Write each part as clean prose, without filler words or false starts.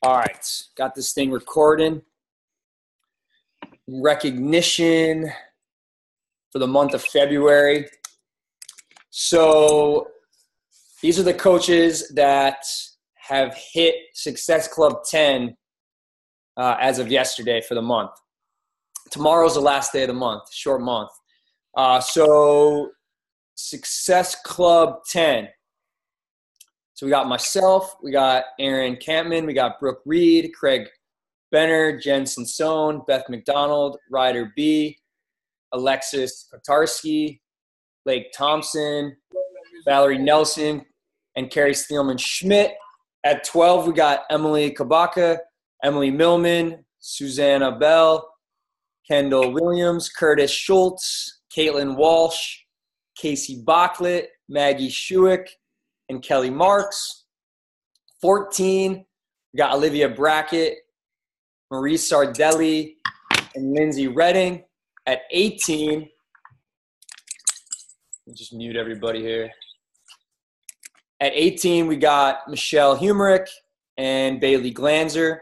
All right, got this thing recording. Recognition for the month of February. So these are the coaches that have hit Success Club 10 as of yesterday for the month. Tomorrow's the last day of the month, short month. So Success Club 10. So we got myself, we got Aaron Campman, we got Brooke Reed, Craig Benner, Jensen Sohn, Beth McDonald, Ryder B, Alexis Kotarski, Blake Thompson, Valerie Nelson, and Carrie Steelman Schmidt. At 12, we got Emily Kabaka, Emily Millman, Susanna Bell, Kendall Williams, Curtis Schultz, Caitlin Walsh, Casey Bachlet, Maggie Schuick, and Kelly Marks. 14, we got Olivia Brackett, Marie Sardelli, and Lindsay Redding. At 18, just mute everybody here. At 18, we got Michelle Humerick and Bailey Glanzer.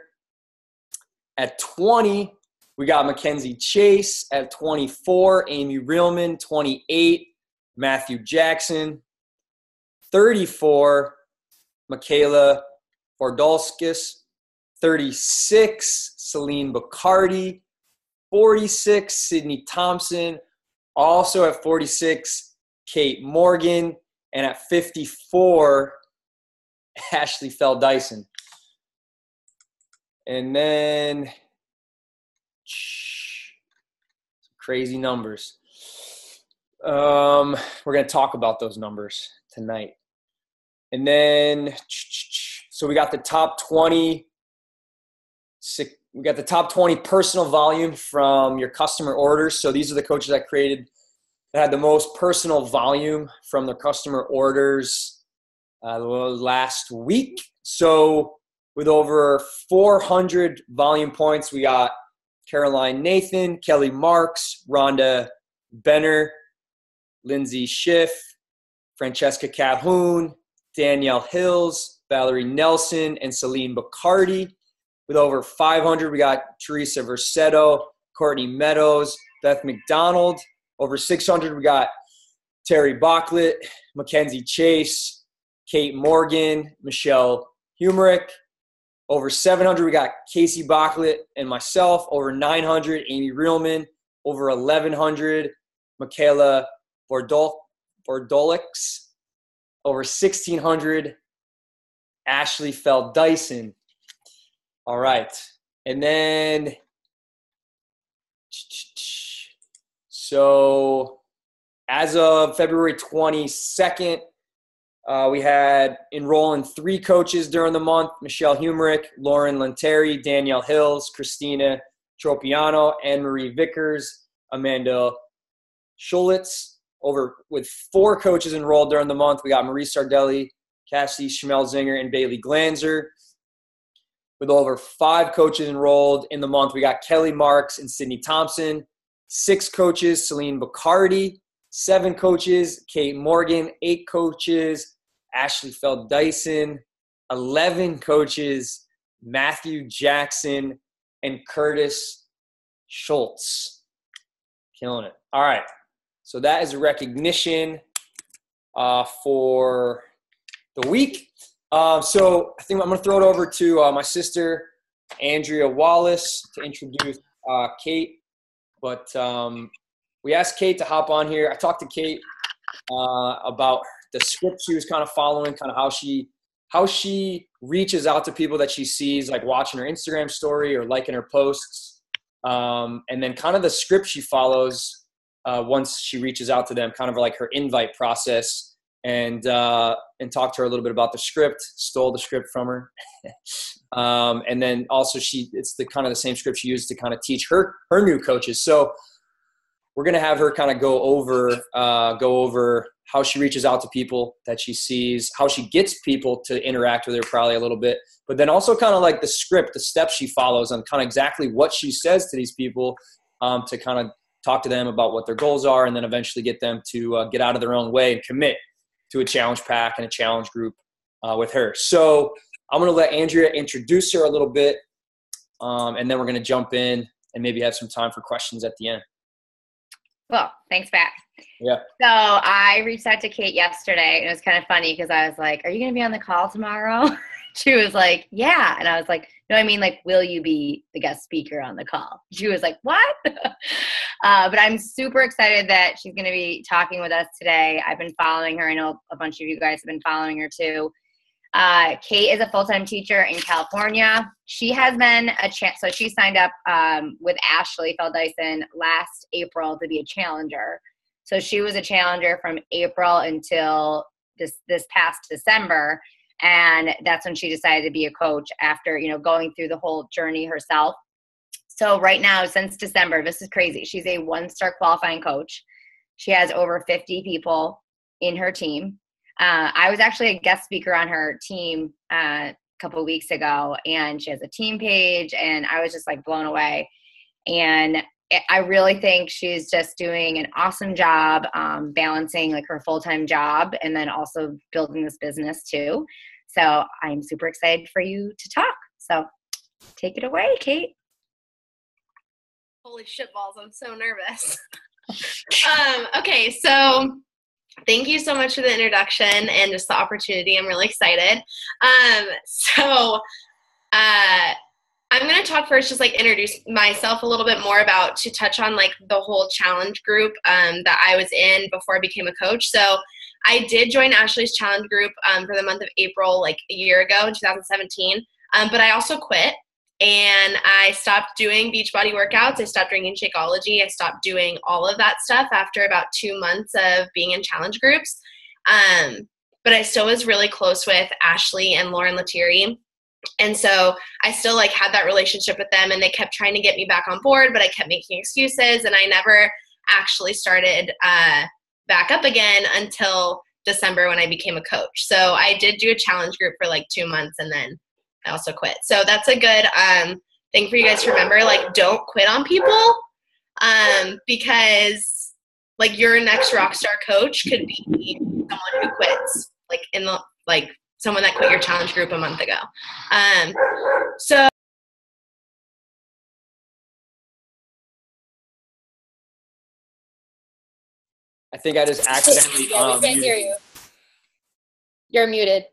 At 20, we got Mackenzie Chase. At 24, Amy Reelman. 28, Matthew Jackson. 34, Michaela Fordolskis. 36, Celine Bacardi. 46, Sydney Thompson. Also at 46, Kate Morgan. And at 54, Ashley Fell Dyson. And then crazy numbers. We're going to talk about those numbers tonight. And then, so we got the top 20. We got the top 20 personal volume from your customer orders. So these are the coaches that had the most personal volume from their customer orders last week. So with over 400 volume points, we got Caroline Nathan, Kelly Marks, Rhonda Benner, Lindsay Schiff, Francesca Calhoun, Danielle Hills, Valerie Nelson, and Celine Bacardi. With over 500, we got Teresa Versetto, Courtney Meadows, Beth McDonald. Over 600, we got Terry Bachlet, Mackenzie Chase, Kate Morgan, Michelle Humerick. Over 700, we got Casey Bachlet and myself. Over 900, Amy Reelman. Over 1,100, Michaela Bordolix. Over 1,600, Ashley Fell Dyson. All right. And then, so as of February 22nd, we had enrolling 3 coaches during the month: Michelle Humerick, Lauren Lanteri, Danielle Hills, Christina Tropiano, Anne-Marie Vickers, Amanda Schulitz. With 4 coaches enrolled during the month, we got Marie Sardelli, Cassie Schmelzinger, and Bailey Glanzer. With over 5 coaches enrolled in the month, we got Kelly Marks and Sydney Thompson. 6 coaches, Celine Bacardi. 7 coaches, Kate Morgan. 8 coaches, Ashley Fell Dyson. 11 coaches, Matthew Jackson and Curtis Schultz. Killing it. All right. So that is a recognition for the week. So I think I'm going to throw it over to my sister, Andrea Wallace, to introduce Kate. But we asked Kate to hop on here. I talked to Kate about the script she was kind of following, kind of how she reaches out to people that she sees, like watching her Instagram story or liking her posts. And then kind of the script she follows once she reaches out to them, kind of like her invite process. And talked to her a little bit about the script, stole the script from her. And then also it's the kind of the same script she used to kind of teach her new coaches. So we're going to have her kind of go over how she reaches out to people that she sees, how she gets people to interact with her probably a little bit, but then also kind of like the script, the steps she follows on kind of exactly what she says to these people to kind of talk to them about what their goals are, and then eventually get them to get out of their own way and commit to a challenge pack and a challenge group with her. So I'm going to let Andrea introduce her a little bit, and then we're going to jump in and maybe have some time for questions at the end. Well, thanks, Pat. Yeah. So I reached out to Kate yesterday, and it was kind of funny because I was like, are you going to be on the call tomorrow? She was like, yeah. And I was like, no, I mean, like, will you be the guest speaker on the call? She was like, what? But I'm super excited that she's going to be talking with us today. I've been following her. I know a bunch of you guys have been following her too. Kate is a full-time teacher in California. She has been so she signed up with Ashley Feld-Dyson last April to be a challenger. So she was a challenger from April until this past December. And that's when she decided to be a coach after, going through the whole journey herself. So right now, since December, this is crazy. She's a 1-star qualifying coach. She has over 50 people in her team. I was actually a guest speaker on her team a couple of weeks ago, and she has a team page, and I was just like blown away. And I really think she's just doing an awesome job balancing like her full-time job and then also building this business too. So I'm super excited for you to talk. So take it away, Kate. Holy shit balls, I'm so nervous. Okay, so thank you so much for the introduction and just the opportunity. I'm really excited. I'm going to talk first, just like introduce myself a little bit more to touch on like the whole challenge group that I was in before I became a coach. So I did join Ashley's challenge group for the month of April, like a year ago in 2017. But I also quit and I stopped doing Beachbody workouts. I stopped drinking Shakeology. I stopped doing all of that stuff after about 2 months of being in challenge groups. But I still was really close with Ashley and Lauren Lettieri. And so I still like had that relationship with them, and they kept trying to get me back on board, but I kept making excuses, and I never actually started back up again until December when I became a coach. So I did do a challenge group for like 2 months, and then I also quit. So that's a good thing for you guys to remember. Like, don't quit on people because like your next rock star coach could be someone who quits, like someone that quit your challenge group a month ago. So I think I just accidentally we can't hear you. You're muted.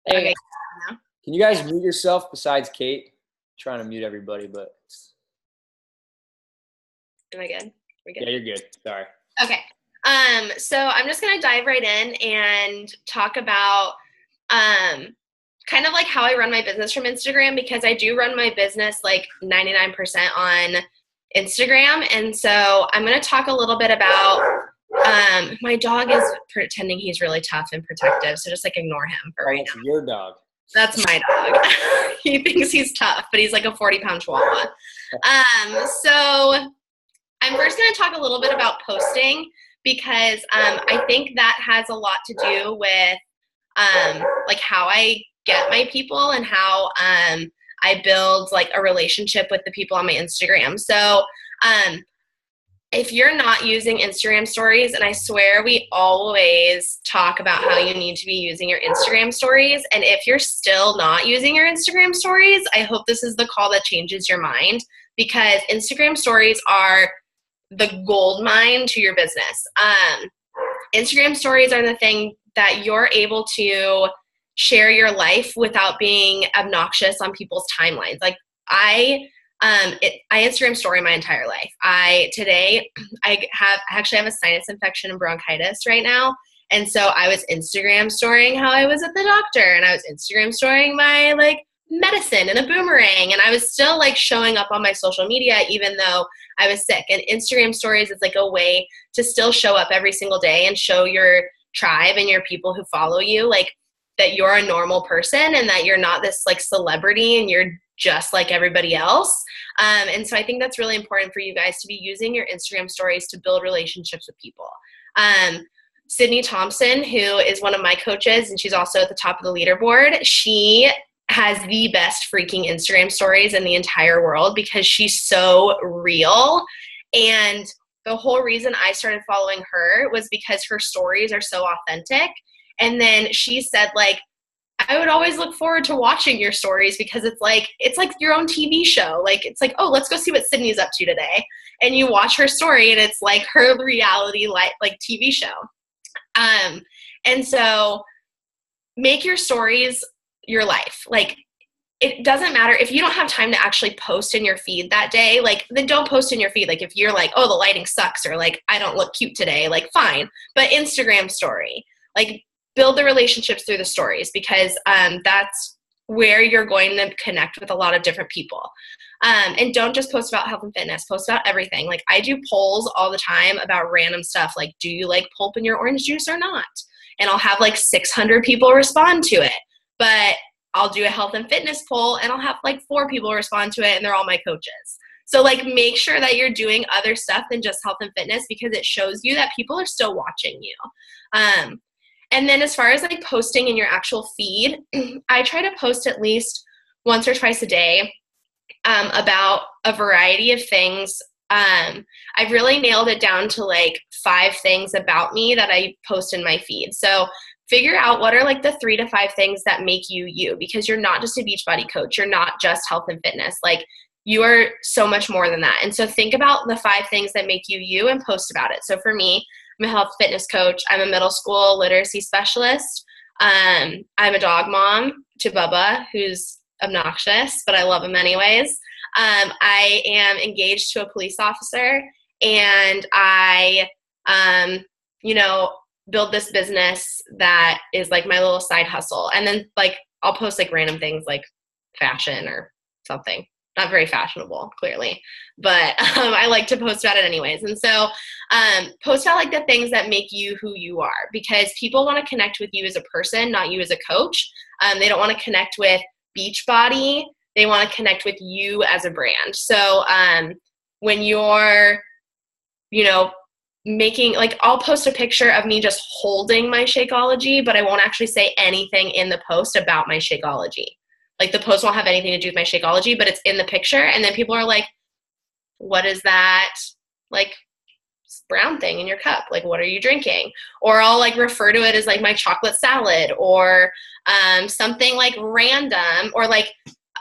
There you go. Can you guys mute yourself besides Kate? I'm trying to mute everybody, but am I good? We're good? Yeah, you're good. Sorry. Okay. So I'm just going to dive right in and talk about kind of like how I run my business from Instagram, because I do run my business like 99% on Instagram. And so I'm going to talk a little bit about my dog is pretending he's really tough and protective. So just like ignore him for right now. Your dog. That's my dog. He thinks he's tough, but he's like a 40-pound chihuahua. So I'm first going to talk a little bit about posting, because I think that has a lot to do with like how I get my people and how I build like a relationship with the people on my Instagram. So if you're not using Instagram stories, and I swear we always talk about how you need to be using your Instagram stories, and if you're still not using your Instagram stories, I hope this is the call that changes your mind, because Instagram stories are the gold mine to your business. Instagram stories are the thing that you're able to share your life without being obnoxious on people's timelines. Like I Instagram story my entire life. Today I actually have a sinus infection and bronchitis right now. And so I was Instagram storying how I was at the doctor, and I was Instagram storying my like medicine and a boomerang, and I was still like showing up on my social media even though I was sick. And Instagram stories is like a way to still show up every single day and show your tribe and your people who follow you like that you're a normal person and that you're not this like celebrity and you're just like everybody else. And so I think that's really important for you guys to be using your Instagram stories to build relationships with people. Sydney Thompson, who is one of my coaches, and she's also at the top of the leaderboard, she has the best freaking Instagram stories in the entire world because she's so real. And the whole reason I started following her was because her stories are so authentic. And then she said, like, I would always look forward to watching your stories because it's like your own TV show. Like, it's like, oh, let's go see what Sydney's up to today. And you watch her story and it's like her reality, like TV show. And so make your stories your life. Like, it doesn't matter if you don't have time to actually post in your feed that day, like, then don't post in your feed. Like, if you're like, oh, the lighting sucks, or like, I don't look cute today, like, fine. But Instagram story, like, build the relationships through the stories, because that's where you're going to connect with a lot of different people. And don't just post about health and fitness, post about everything. Like, I do polls all the time about random stuff. Like, do you like pulp in your orange juice or not? And I'll have like 600 people respond to it. But I'll do a health and fitness poll and I'll have like 4 people respond to it, and they're all my coaches. So like, make sure that you're doing other stuff than just health and fitness, because it shows you that people are still watching you. And then as far as like posting in your actual feed, I try to post at least once or twice a day about a variety of things. I've really nailed it down to like 5 things about me that I post in my feed. So figure out what are like the 3 to 5 things that make you you, because you're not just a Beachbody coach. You're not just health and fitness. Like, you are so much more than that. And so think about the 5 things that make you you and post about it. So for me, I'm a health fitness coach. I'm a middle school literacy specialist. I'm a dog mom to Bubba, who's obnoxious, but I love him anyways. I am engaged to a police officer, and I, build this business that is like my little side hustle. And then like, I'll post like random things like fashion or something. Not very fashionable, clearly, but I like to post about it anyways. And so post about like the things that make you who you are, because people want to connect with you as a person, not you as a coach. They don't want to connect with Beachbody. They want to connect with you as a brand. So when you're, making, like, I'll post a picture of me just holding my Shakeology, but I won't actually say anything in the post about my Shakeology. Like, the post won't have anything to do with my Shakeology, but it's in the picture. And then people are like, what is that, like, brown thing in your cup? Like, what are you drinking? Or I'll like refer to it as like my chocolate salad, or something like random, or like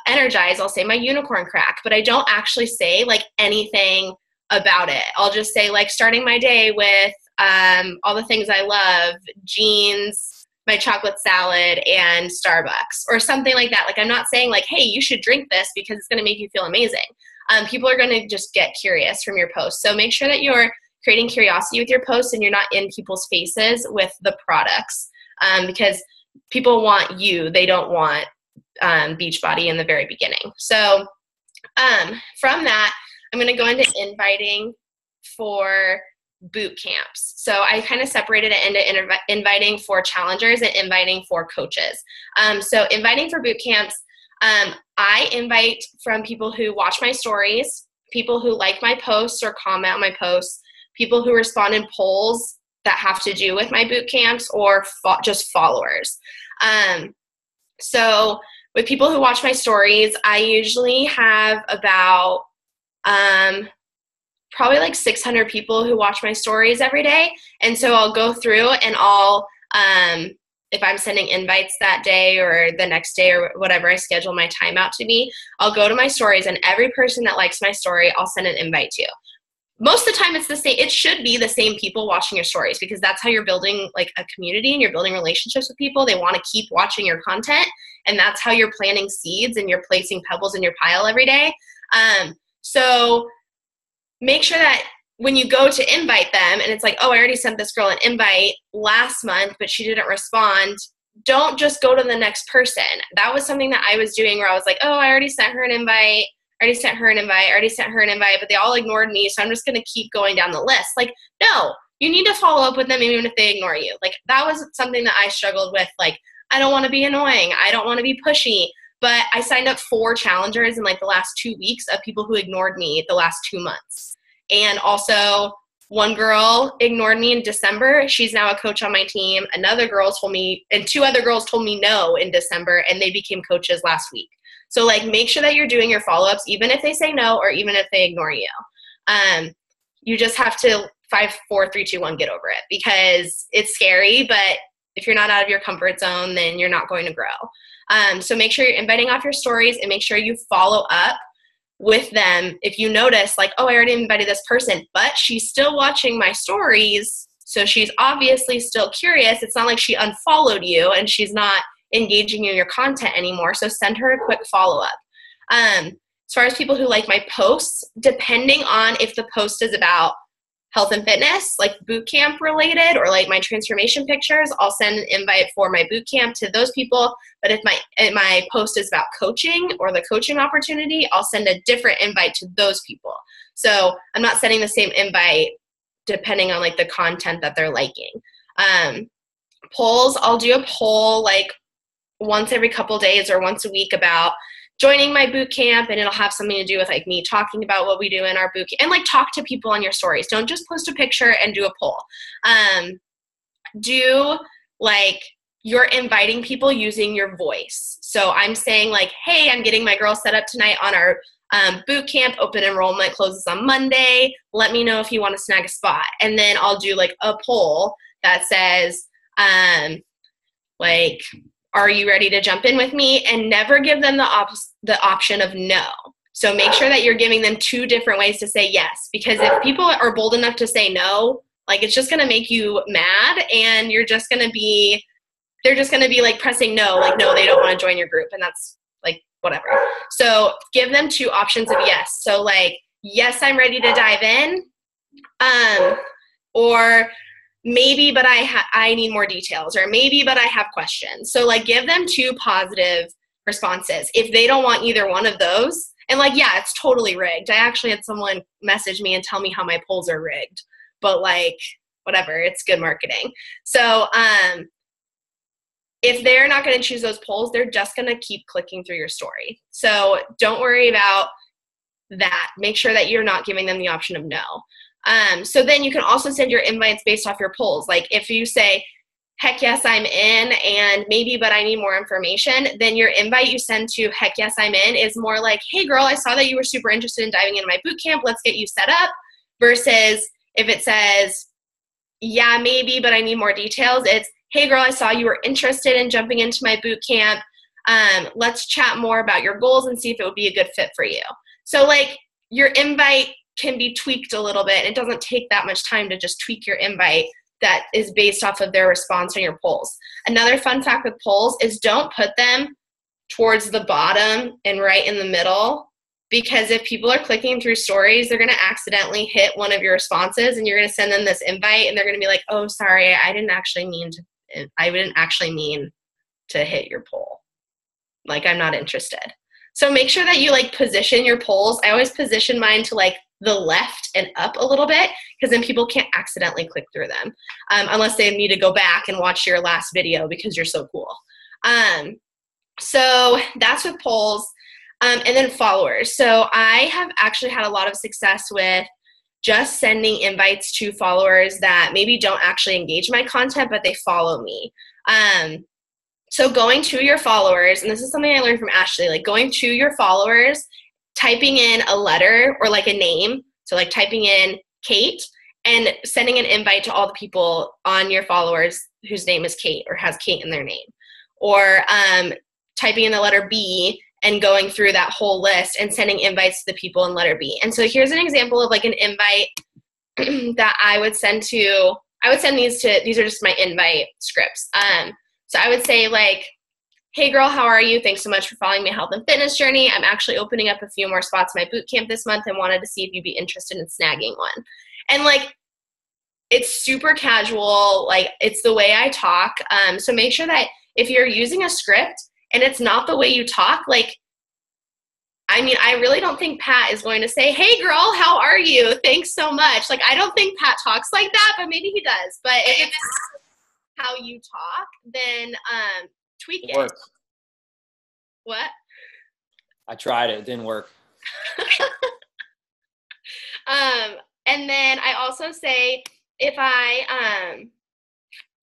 Energize, I'll say my unicorn crack, but I don't actually say like anything about it. I'll just say like, starting my day with all the things I love, jeans, my chocolate salad, and Starbucks, or something like that. Like, I'm not saying like, hey, you should drink this because it's going to make you feel amazing. People are going to just get curious from your posts. So make sure that you're creating curiosity with your posts and you're not in people's faces with the products, because people want you. They don't want Beachbody in the very beginning. So from that, I'm going to go into inviting for boot camps. So I kind of separated it into inviting for challengers and inviting for coaches. So inviting for boot camps, I invite from people who watch my stories, people who like my posts or comment on my posts, people who respond in polls that have to do with my boot camps, or just followers. So with people who watch my stories, I usually have about probably like 600 people who watch my stories every day. And so I'll go through and I'll, if I'm sending invites that day or the next day or whatever I schedule my time out to be, I'll go to my stories, and every person that likes my story, I'll send an invite to. Most of the time it's the same. It should be the same people watching your stories, because that's how you're building like a community and you're building relationships with people. They want to keep watching your content, and that's how you're planting seeds and you're placing pebbles in your pile every day. So make sure that when you go to invite them and it's like, oh, I already sent this girl an invite last month, but she didn't respond, don't just go to the next person. That was something that I was doing where I was like, oh, I already sent her an invite. I already sent her an invite, but they all ignored me, so I'm just going to keep going down the list. Like, no, you need to follow up with them even if they ignore you. Like, that was something that I struggled with. Like, I don't want to be annoying. I don't want to be pushy. But I signed up 4 challengers in like the last 2 weeks of people who ignored me the last 2 months. And also, one girl ignored me in December. She's now a coach on my team. Another girl told me, and 2 other girls told me no in December, and they became coaches last week. So like, make sure that you're doing your follow-ups, even if they say no or even if they ignore you. You just have to 5, 4, 3, 2, 1, get over it, because it's scary, but if you're not out of your comfort zone, then you're not going to grow. So make sure you're inviting off your stories and make sure you follow up with them. If you notice like, oh, I already invited this person, but she's still watching my stories, so she's obviously still curious. It's not like she unfollowed you and she's not engaging in your content anymore. So send her a quick follow-up. As far as people who like my posts, depending on if the post is about health and fitness, like boot camp related, or like my transformation pictures, I'll send an invite for my boot camp to those people. But if my post is about coaching or the coaching opportunity, I'll send a different invite to those people. So I'm not sending the same invite depending on like the content that they're liking. Polls, I'll do a poll like once every couple days or once a week about joining my boot camp, and it'll have something to do with like me talking about what we do in our boot camp, and like talk to people on your stories. Don't just post a picture and do a poll. Do like you're inviting people using your voice. So I'm saying like, hey, I'm getting my girls set up tonight on our boot camp. Open enrollment closes on Monday. Let me know if you want to snag a spot. And then I'll do like a poll that says like, are you ready to jump in with me? And never give them the option of no. So make sure that you're giving them two different ways to say yes, because if people are bold enough to say no, like it's just going to make you mad, and they're just going to be like pressing no, like no, they don't want to join your group, and that's like whatever. So give them two options of yes. So like, yes, I'm ready to dive in, or maybe, but I need more details, or maybe, but I have questions. So like give them two positive responses. If they don't want either one of those, and like, yeah, it's totally rigged. I actually had someone message me and tell me how my polls are rigged, but like, whatever, it's good marketing. So if they're not going to choose those polls, they're just going to keep clicking through your story. So don't worry about that. Make sure that you're not giving them the option of no. So then you can also send your invites based off your polls. Like if you say, heck yes, I'm in, and maybe, but I need more information, then your invite you send to heck yes, I'm in is more like, hey girl, I saw that you were super interested in diving into my boot camp. Let's get you set up. Versus if it says, yeah, maybe, but I need more details, it's, hey girl, I saw you were interested in jumping into my boot camp. Let's chat more about your goals and see if it would be a good fit for you. So like your invite can be tweaked a little bit. It doesn't take that much time to just tweak your invite that is based off of their response on your polls. Another fun fact with polls is don't put them towards the bottom and right in the middle, because if people are clicking through stories, they're going to accidentally hit one of your responses, and you're going to send them this invite, and they're going to be like, oh, sorry, I didn't actually mean to hit your poll. Like, I'm not interested. So make sure that you like position your polls. I always position mine to like the left and up a little bit, because then people can't accidentally click through them unless they need to go back and watch your last video because you're so cool. So that's with polls. And then followers. So I have actually had a lot of success with just sending invites to followers that maybe don't actually engage my content, but they follow me. So going to your followers, and this is something I learned from Ashley, like going to your followers, typing in a letter or like a name. So like typing in Kate and sending an invite to all the people on your followers whose name is Kate or has Kate in their name. Or typing in the letter B and going through that whole list and sending invites to the people in letter B. And so here's an example of like an invite that I would send these are just my invite scripts. So I would say like, hey girl, how are you? Thanks so much for following my health and fitness journey. I'm actually opening up a few more spots in my boot camp this month and wanted to see if you'd be interested in snagging one. And like, it's super casual. Like it's the way I talk. So make sure that if you're using a script and it's not the way you talk, like, I mean, I really don't think Pat is going to say, hey girl, how are you? Thanks so much. Like, I don't think Pat talks like that, but maybe he does. But if it's how you talk, then tweak it. Works. What? I tried it. It didn't work. And then I also say if I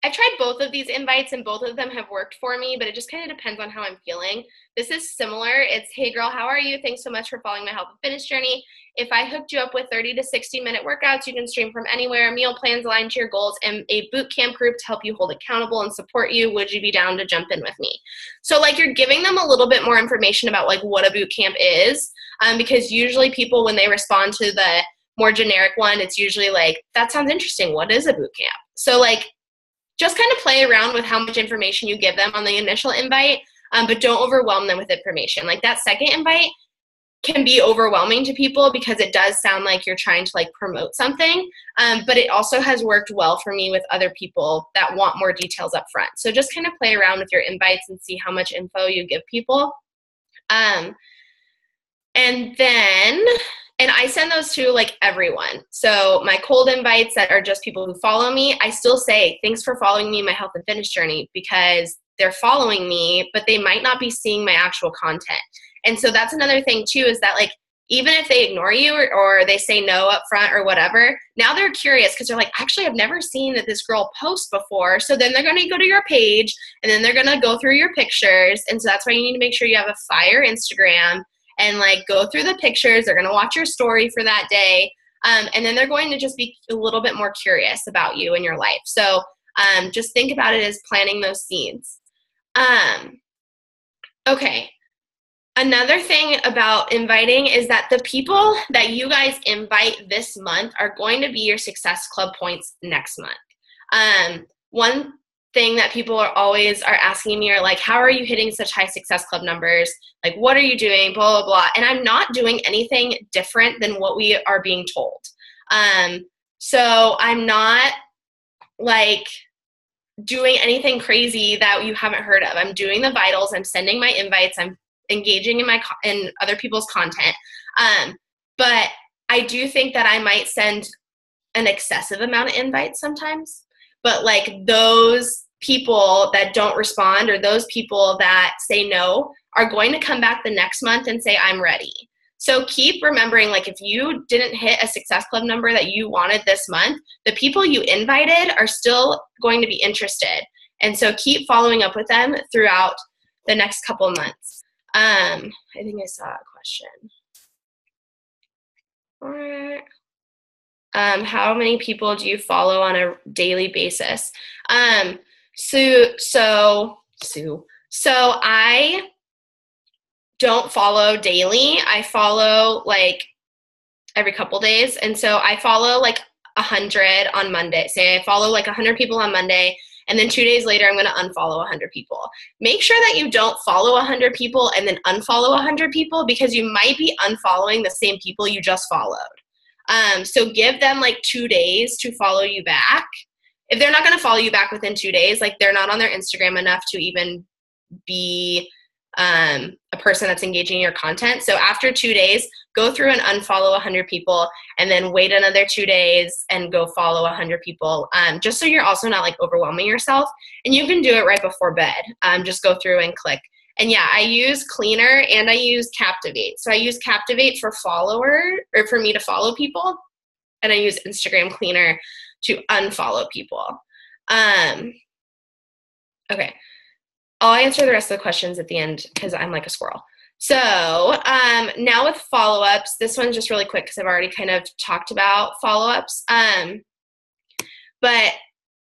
I've tried both of these invites and both of them have worked for me, but it just kind of depends on how I'm feeling. This is similar. It's, hey girl, how are you? Thanks so much for following my health and fitness journey. If I hooked you up with 30 to 60 minute workouts, you can stream from anywhere, meal plans aligned to your goals, and a boot camp group to help you hold accountable and support you, would you be down to jump in with me? So like you're giving them a little bit more information about like what a boot camp is, because usually people, when they respond to the more generic one, it's usually like, that sounds interesting. What is a boot camp? So like, just kind of play around with how much information you give them on the initial invite, but don't overwhelm them with information. Like that second invite can be overwhelming to people because it does sound like you're trying to like promote something, but it also has worked well for me with other people that want more details up front. So just kind of play around with your invites and see how much info you give people. And I send those to like everyone. So my cold invites that are just people who follow me, I still say, thanks for following me in my health and fitness journey, because they're following me, but they might not be seeing my actual content. And so that's another thing too, is that like, even if they ignore you or they say no up front or whatever, now they're curious because they're like, actually, I've never seen that this girl posts before. So then they're going to go to your page and then they're going to go through your pictures. And so that's why you need to make sure you have a fire Instagram and like go through the pictures. They're going to watch your story for that day. And then they're going to just be a little bit more curious about you and your life. So just think about it as planting those seeds. Okay. Another thing about inviting is that the people that you guys invite this month are going to be your Success Club points next month. One thing that people are asking me are like, how are you hitting such high Success Club numbers? Like, what are you doing? Blah, blah, blah. And I'm not doing anything different than what we are being told. So I'm not like doing anything crazy that you haven't heard of. I'm doing the vitals. I'm sending my invites. I'm engaging in other people's content. But I do think that I might send an excessive amount of invites sometimes. But like those people that don't respond or those people that say no are going to come back the next month and say, I'm ready. So keep remembering, like if you didn't hit a Success Club number that you wanted this month, the people you invited are still going to be interested. And so keep following up with them throughout the next couple of months. I think I saw a question. How many people do you follow on a daily basis? So I don't follow daily. I follow like every couple days. And so I follow like 100 on Monday. Say I follow like 100 people on Monday, and then 2 days later, I'm going to unfollow 100 people. Make sure that you don't follow 100 people and then unfollow 100 people, because you might be unfollowing the same people you just followed. So give them like 2 days to follow you back. If they're not going to follow you back within 2 days, like they're not on their Instagram enough to even be a person that's engaging in your content. So after 2 days, go through and unfollow 100 people, and then wait another 2 days and go follow 100 people, just so you're also not like overwhelming yourself. And you can do it right before bed. Just go through and click. And yeah, I use Cleaner and I use Captivate. So I use Captivate for for me to follow people, and I use Instagram Cleaner to unfollow people. Okay. I'll answer the rest of the questions at the end because I'm like a squirrel. So now with follow-ups, this one's just really quick because I've already kind of talked about follow-ups. But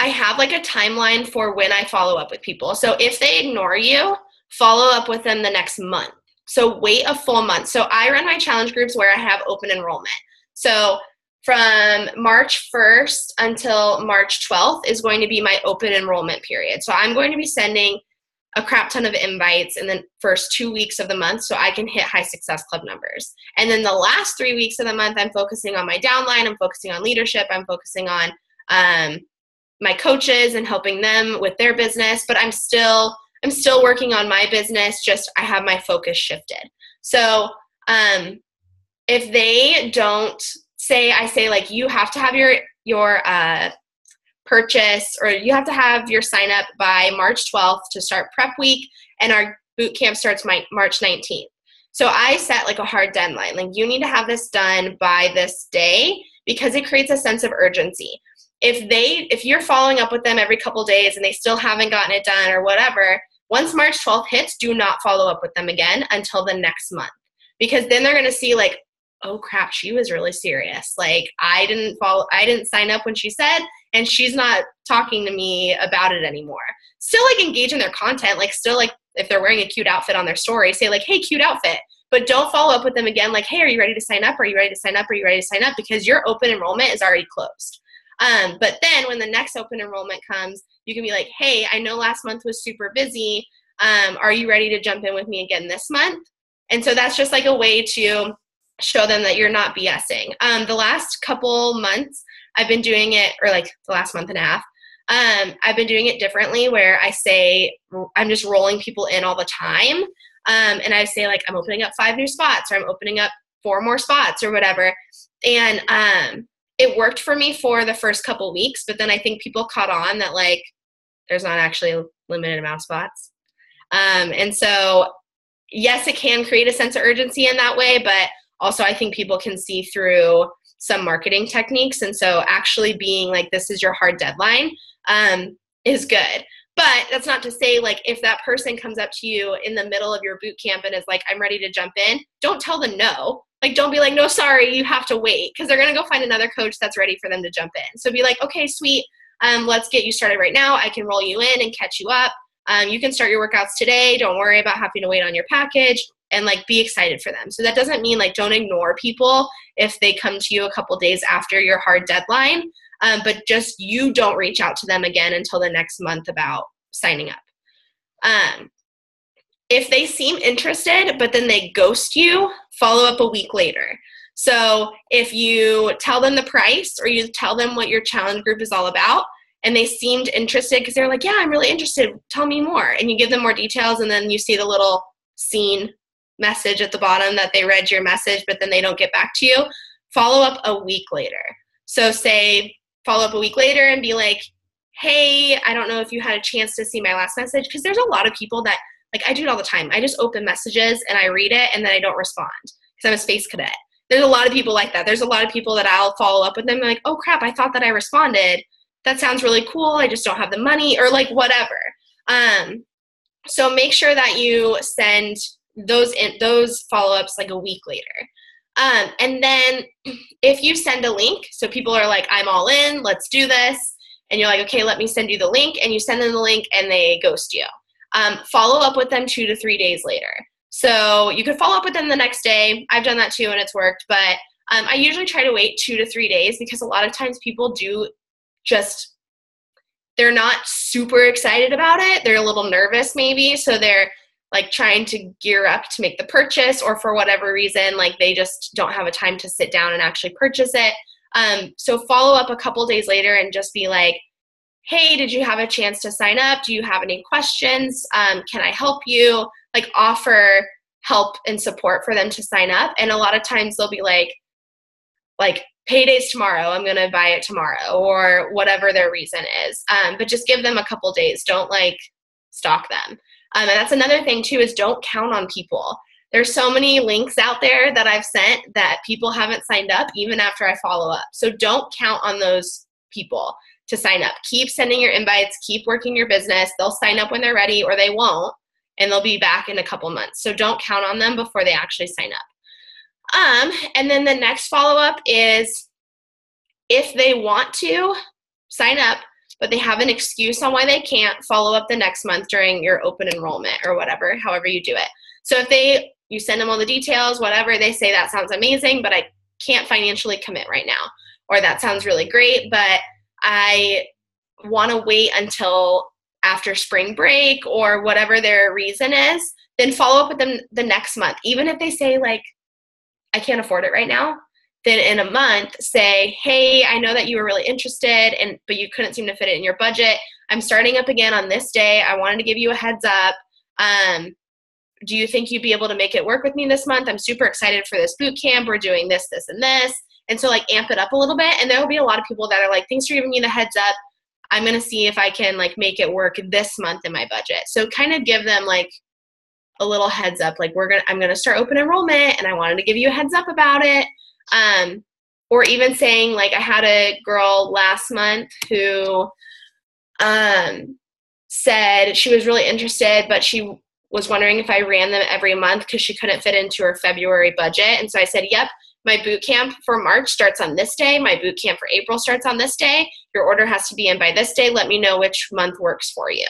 I have like a timeline for when I follow up with people. So if they ignore you, follow up with them the next month. So wait a full month. So I run my challenge groups where I have open enrollment. So from March 1st until March 12th is going to be my open enrollment period. So I'm going to be sending a crap ton of invites in the first 2 weeks of the month so I can hit high Success Club numbers. And then the last 3 weeks of the month, I'm focusing on my downline, I'm focusing on leadership, I'm focusing on my coaches and helping them with their business, but I'm still working on my business, just I have my focus shifted. So if they don't I say like, you have to have your purchase, or you have to have your sign up by March 12th to start prep week, and our boot camp starts March 19th. So I set like a hard deadline. Like, you need to have this done by this day, because it creates a sense of urgency. if you're following up with them every couple days and they still haven't gotten it done or whatever, once March 12th hits, do not follow up with them again until the next month. Because then they're going to see like, oh crap, she was really serious. Like I didn't sign up when she said, and she's not talking to me about it anymore. Still like engage in their content, like still like if they're wearing a cute outfit on their story, say like, hey, cute outfit. But don't follow up with them again like, hey, are you ready to sign up? Are you ready to sign up? Are you ready to sign up? Because your open enrollment is already closed. But then when the next open enrollment comes, you can be like, hey, I know last month was super busy. Are you ready to jump in with me again this month? And so that's just like a way to show them that you're not BSing. The last couple months I've been doing it, or like the last month and a half, I've been doing it differently where I say I'm just rolling people in all the time. And I say like, I'm opening up 5 new spots, or I'm opening up 4 more spots or whatever. And it worked for me for the first couple weeks, but then I think people caught on that like there's not actually a limited amount of spots. And so yes, it can create a sense of urgency in that way, but also I think people can see through some marketing techniques. And so actually being like, this is your hard deadline, is good. But that's not to say like if that person comes up to you in the middle of your boot camp and is like, I'm ready to jump in, don't tell them no. Like, don't be like, no, sorry, you have to wait, because they're going to go find another coach that's ready for them to jump in. So be like, okay, sweet. Let's get you started right now. I can roll you in and catch you up. You can start your workouts today. Don't worry about having to wait on your package, and like be excited for them. So that doesn't mean like don't ignore people if they come to you a couple days after your hard deadline, but just you don't reach out to them again until the next month about signing up. If they seem interested, but then they ghost you, follow up a week later. So if you tell them the price or you tell them what your challenge group is all about, and they seemed interested because they're like, yeah, I'm really interested, tell me more. And you give them more details, and then you see the little seen message at the bottom that they read your message, but then they don't get back to you, follow up a week later. So say follow up a week later and be like, hey, I don't know if you had a chance to see my last message, because there's a lot of people that, like I do it all the time. I just open messages and I read it and then I don't respond because I'm a space cadet. There's a lot of people like that. There's a lot of people that I'll follow up with them and like, oh crap, I thought that I responded. That sounds really cool. I just don't have the money, or like whatever. So make sure that you send those follow-ups like a week later. And then if you send a link, so people are like, I'm all in, let's do this. And you're like, okay, let me send you the link. And you send them the link and they ghost you. Follow up with them 2 to 3 days later. So you could follow up with them the next day. I've done that too and it's worked. But I usually try to wait 2 to 3 days, because a lot of times people do just, they're not super excited about it. They're a little nervous maybe. So they're like trying to gear up to make the purchase, or for whatever reason, like they just don't have a time to sit down and actually purchase it. So follow up a couple days later and just be like, hey, did you have a chance to sign up? Do you have any questions? Can I help you? Like offer help and support for them to sign up. And a lot of times they'll be like payday's tomorrow, I'm going to buy it tomorrow, or whatever their reason is. But just give them a couple days. Don't like stalk them. And that's another thing too, is don't count on people. There's so many links out there that I've sent that people haven't signed up even after I follow up. So don't count on those people to sign up. Keep sending your invites, keep working your business. They'll sign up when they're ready, or they won't, and they'll be back in a couple months. So don't count on them before they actually sign up. And then the next follow-up is if they want to sign up, but they have an excuse on why they can't, follow up the next month during your open enrollment or whatever, however you do it. So if you send them all the details, whatever, they say that sounds amazing, but I can't financially commit right now. Or that sounds really great, but I want to wait until after spring break, or whatever their reason is, then follow up with them the next month. Even if they say like, I can't afford it right now, then in a month say, hey, I know that you were really interested, but you couldn't seem to fit it in your budget. I'm starting up again on this day. I wanted to give you a heads up. Do you think you'd be able to make it work with me this month? I'm super excited for this boot camp. We're doing this, this, and this. And so like amp it up a little bit. And there will be a lot of people that are like, thanks for giving me the heads up. I'm going to see if I can like make it work this month in my budget. So kind of give them like a little heads up. Like I'm going to start open enrollment and I wanted to give you a heads up about it. or even saying, like, I had a girl last month who said she was really interested, but she was wondering if I ran them every month because she couldn't fit into her February budget. And so I said, yep, my boot camp for March starts on this day. My boot camp for April starts on this day. Your order has to be in by this day. Let me know which month works for you.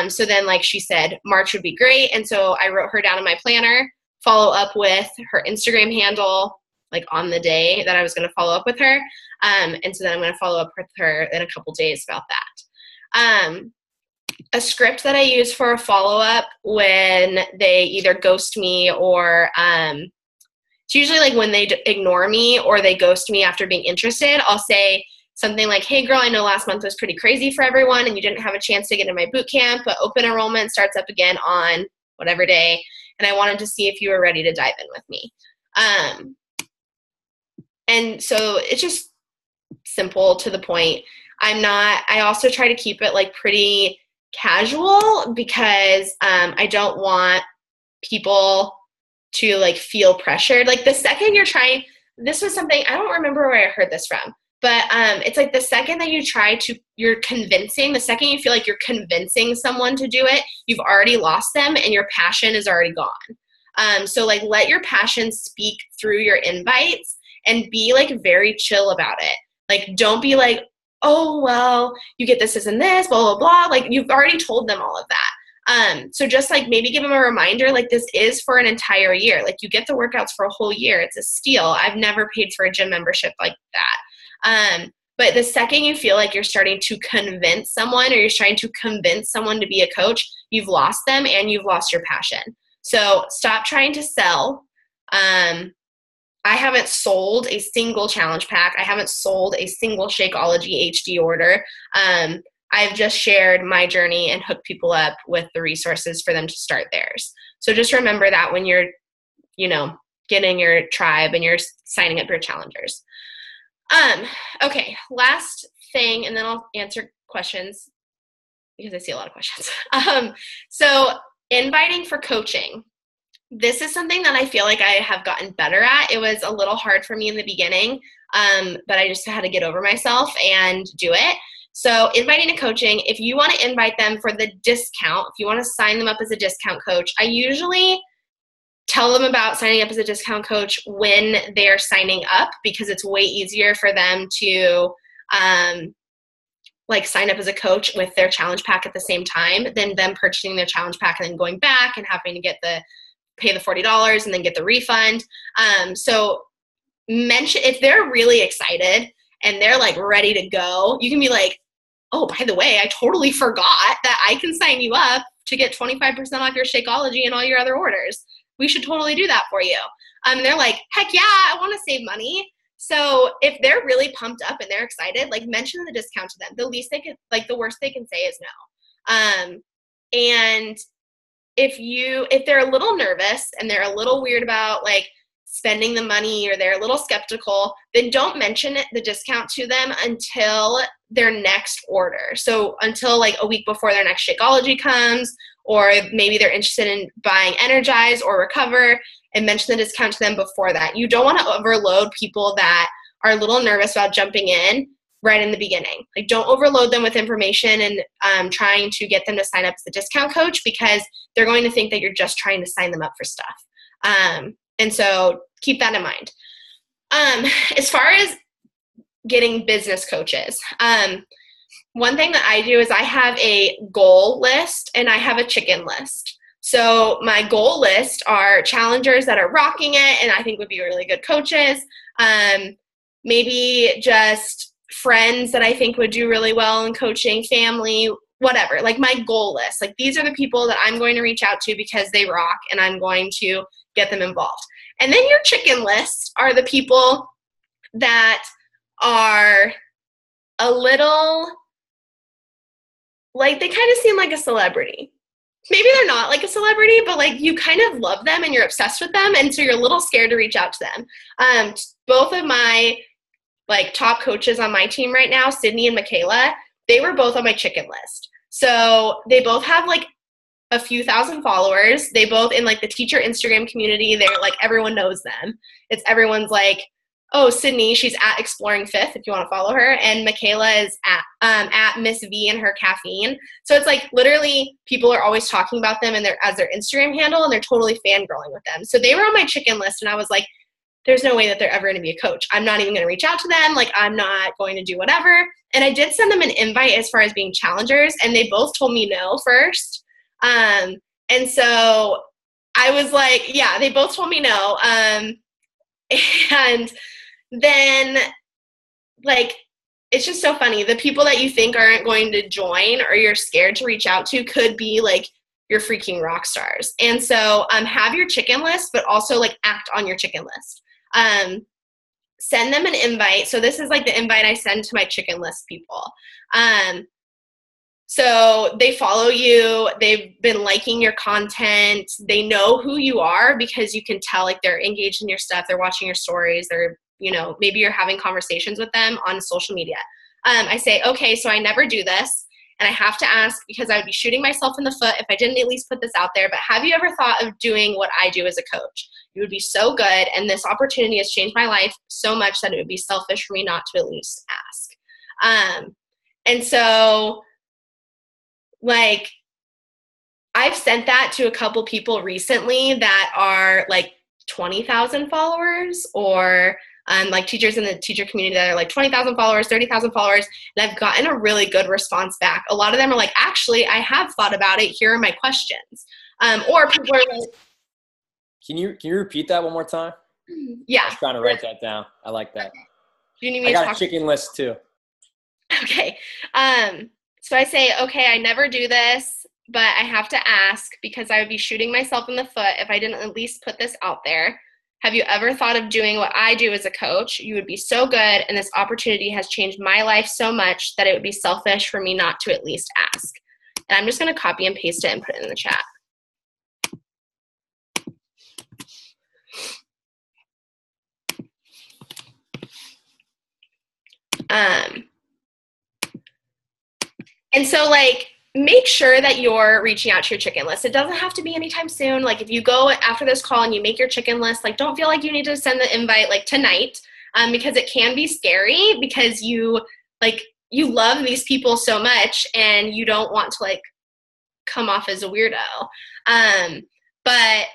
So then, like she said, March would be great. And so I wrote her down in my planner, follow up with her Instagram handle, like on the day that I was going to follow up with her. And so then I'm going to follow up with her in a couple days about that. A script that I use for a follow-up when they either ghost me or it's usually like when they ignore me or they ghost me after being interested, I'll say something like, hey girl, I know last month was pretty crazy for everyone and you didn't have a chance to get in my boot camp, but open enrollment starts up again on whatever day. And I wanted to see if you were ready to dive in with me. And so it's just simple, to the point. I also try to keep it like pretty casual because I don't want people to like feel pressured. Like the second you're trying, this was something, I don't remember where I heard this from, but it's like the second that you're convincing, the second you feel like you're convincing someone to do it, you've already lost them and your passion is already gone. So like let your passion speak through your invites and be like very chill about it. Like don't be like, oh, well, you get this and this, blah, blah, blah. Like you've already told them all of that. So just like maybe give them a reminder, like this is for an entire year. Like you get the workouts for a whole year. It's a steal. I've never paid for a gym membership like that. But the second you feel like you're starting to convince someone or you're trying to convince someone to be a coach, you've lost them and you've lost your passion. So stop trying to sell. I haven't sold a single challenge pack. I haven't sold a single Shakeology HD order. I've just shared my journey and hooked people up with the resources for them to start theirs. So just remember that when you're, getting your tribe and you're signing up your challengers. Okay, last thing, and then I'll answer questions because I see a lot of questions. So inviting for coaching. This is something that I feel like I have gotten better at. It was a little hard for me in the beginning, but I just had to get over myself and do it. So inviting to coaching, if you want to invite them for the discount, if you want to sign them up as a discount coach, I usually tell them about signing up as a discount coach when they're signing up because it's way easier for them to sign up as a coach with their challenge pack at the same time than them purchasing their challenge pack and then going back and having to pay the $40 and then get the refund. So mention if they're really excited and they're like ready to go, you can be like, oh, by the way, I totally forgot that I can sign you up to get 25% off your Shakeology and all your other orders. We should totally do that for you. And they're like, heck yeah, I want to save money. So if they're really pumped up and they're excited, like mention the discount to them. The least they could, the worst they can say is no. And if they're a little nervous and they're a little weird about spending the money or they're a little skeptical, then don't mention the discount to them until their next order. So until a week before their next Shakeology comes, or maybe they're interested in buying Energize or Recover, and mention the discount to them before that. You don't want to overload people that are a little nervous about jumping in right in the beginning. Don't overload them with information and trying to get them to sign up as a discount coach, because they're going to think that you're just trying to sign them up for stuff. And so keep that in mind. As far as getting business coaches, one thing that I do is I have a goal list and I have a chicken list. So my goal list are challengers that are rocking it and I think would be really good coaches. Maybe just friends that I think would do really well in coaching, family, whatever. My goal list. These are the people that I'm going to reach out to because they rock and I'm going to get them involved. And then your chicken list are the people that are a little, they kind of seem like a celebrity. Maybe they're not like a celebrity, but you kind of love them and you're obsessed with them. And so you're a little scared to reach out to them. Both of my top coaches on my team right now, Sydney and Michaela, they were both on my chicken list. So they both have a few thousand followers. They both in the teacher Instagram community, they're everyone knows them. It's everyone's Sydney, she's at Exploring Fifth if you want to follow her, and Michaela is at Miss V and her caffeine. So it's like literally people are always talking about them and as their Instagram handle, and they're totally fangirling with them. So they were on my chicken list, and I was like, there's no way that they're ever going to be a coach. I'm not even going to reach out to them. Like, I'm not going to do whatever. And I did send them an invite as far as being challengers, and they both told me no first. And so I was like, yeah, they both told me no. And then, like, it's just so funny. The people that you think aren't going to join or you're scared to reach out to could be, like, your freaking rock stars. And so have your chicken list, but also, like, act on your chicken list. Send them an invite. So this is, like, the invite I send to my chicken list people. So they follow you. They've been liking your content. They know who you are because you can tell, like, they're engaged in your stuff. They're watching your stories. They're, maybe you're having conversations with them on social media. I say, okay, so I never do this, and I have to ask because I would be shooting myself in the foot if I didn't at least put this out there, but have you ever thought of doing what I do as a coach? You would be so good, and this opportunity has changed my life so much that it would be selfish for me not to at least ask. And so, like, I've sent that to a couple people recently that are, like, 20,000 followers, or like teachers in the teacher community that are like 20,000 followers, 30,000 followers, and I've gotten a really good response back. A lot of them are like, actually, I have thought about it. Here are my questions. Or people are like, Can you repeat that one more time? Yeah. I was trying to write that down. I like that. Do you need me I to got talk? a chicken list too. Okay. So I say, okay, I never do this, but I have to ask because I would be shooting myself in the foot if I didn't at least put this out there. Have you ever thought of doing what I do as a coach? You would be so good, and this opportunity has changed my life so much that it would be selfish for me not to at least ask. And I'm just going to copy and paste it and put it in the chat. And so, like, make sure that you're reaching out to your chicken list. It doesn't have to be anytime soon. Like, if you go after this call and you make your chicken list, like, don't feel like you need to send the invite, like, tonight, because it can be scary because you love these people so much and you don't want to, like, come off as a weirdo. But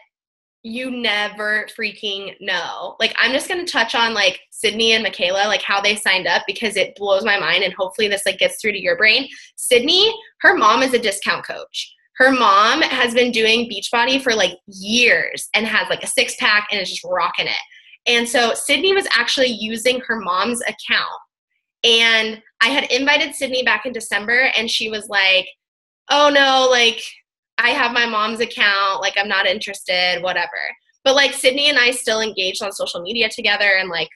you never freaking know. Like, I'm just going to touch on, like, Sydney and Michaela, like, how they signed up because it blows my mind, and hopefully this, like, gets through to your brain. Sydney, her mom is a discount coach. Her mom has been doing Beachbody for, like, years and has, like, a six-pack and is just rocking it. And so Sydney was actually using her mom's account. And I had invited Sydney back in December, and she was like, oh, no, like, I have my mom's account, like, I'm not interested, whatever. But, like, Sydney and I still engaged on social media together and, like,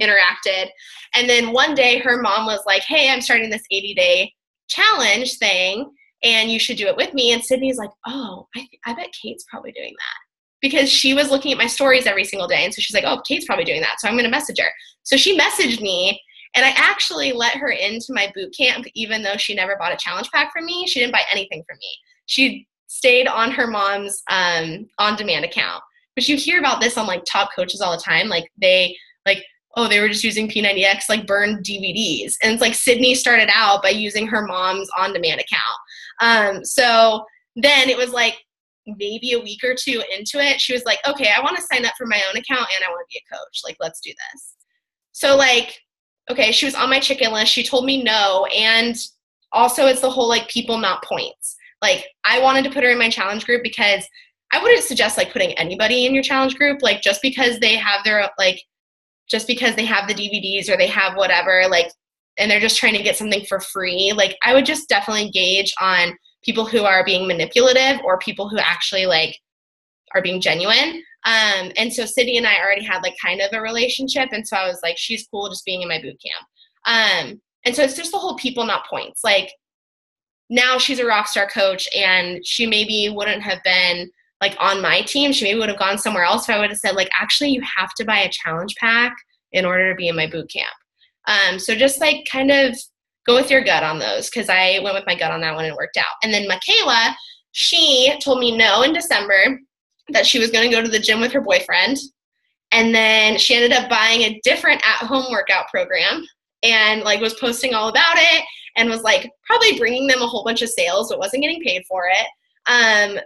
interacted. And then one day her mom was like, hey, I'm starting this 80-day challenge thing, and you should do it with me. And Sydney's like, oh, I bet Kate's probably doing that. Because she was looking at my stories every single day. And so she's like, oh, Kate's probably doing that, so I'm going to message her. So she messaged me, and I actually let her into my boot camp, even though she never bought a challenge pack from me. She didn't buy anything from me. She stayed on her mom's on-demand account. But you hear about this on, like, top coaches all the time. Like, they were just using P90X, like, burned DVDs. And it's like Sydney started out by using her mom's on-demand account. So then it was, like, maybe a week or two into it, she was like, okay, I want to sign up for my own account and I want to be a coach. Like, let's do this. So, like, okay, she was on my chicken list. She told me no. And also it's the whole, like, people, not points. Like, I wanted to put her in my challenge group because I wouldn't suggest, like, putting anybody in your challenge group. Like, just because they have the DVDs or they have whatever, like, and they're just trying to get something for free. Like, I would just definitely engage on people who are being manipulative or people who actually, like, are being genuine. And so Sydney and I already had, like, kind of a relationship. And so I was like, she's cool just being in my boot camp. And so it's just the whole people, not points. Like, now she's a rock star coach, and she maybe wouldn't have been, like, on my team. She maybe would have gone somewhere else. So I would have said, like, actually, you have to buy a challenge pack in order to be in my boot camp. So just, like, kind of go with your gut on those, because I went with my gut on that one and it worked out. And then Michaela, she told me no in December, that she was going to go to the gym with her boyfriend. And then she ended up buying a different at-home workout program and like was posting all about it and was like probably bringing them a whole bunch of sales, but wasn't getting paid for it.